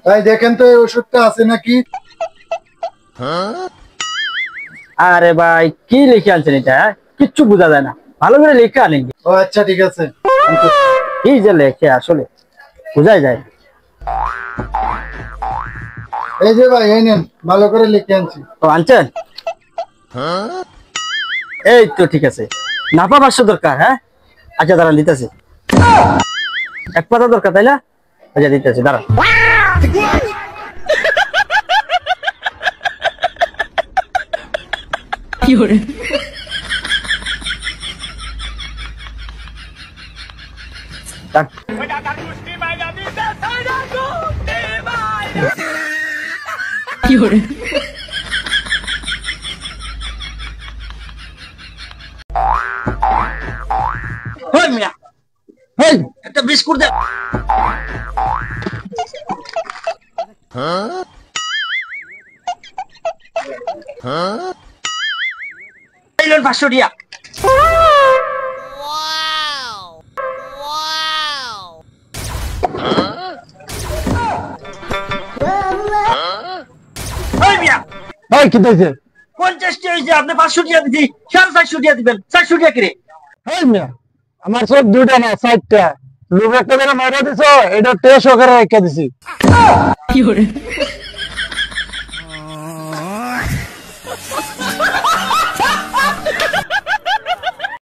ভাই দেখেন তো এই ওষুধটা আছে নাকি? আরে ভাই কি লিখে আনছেন এটা? কিচ্ছু বোঝা যায় না, ভালো করে লিখে আনেন। ও আচ্ছা ঠিক আছে। কি যে লেখে আসলে বোঝাই যায়। এই যে ভাই এই নেন, ভালো করে লিখে আনছি। তো আনছেন? এই তো ঠিক আছে। নাপা 500 দরকার? হ্যাঁ আচ্ছা দাঁড়ান দিতেছি। এক পাতা দরকার তাই না? আচ্ছা দিতেছি দাঁড়ান। কি করে কি করে হই মিয়া, হই একটা বিস্কুট দে। এই লোন 500 টিয়া। হই মিয়া, ভাই কি হয়েছে? 50 টি হইছে, আপনি 500 টিয়া দিছি, 450 টিয়া দিবেন। 400 টিয়া করে ভাই মিয়া, আমার সব দুইটা না 4টা। লোক একটা বেলা মারা দিছো, এটা টেস্ট করে রেখে দিছি। কি করে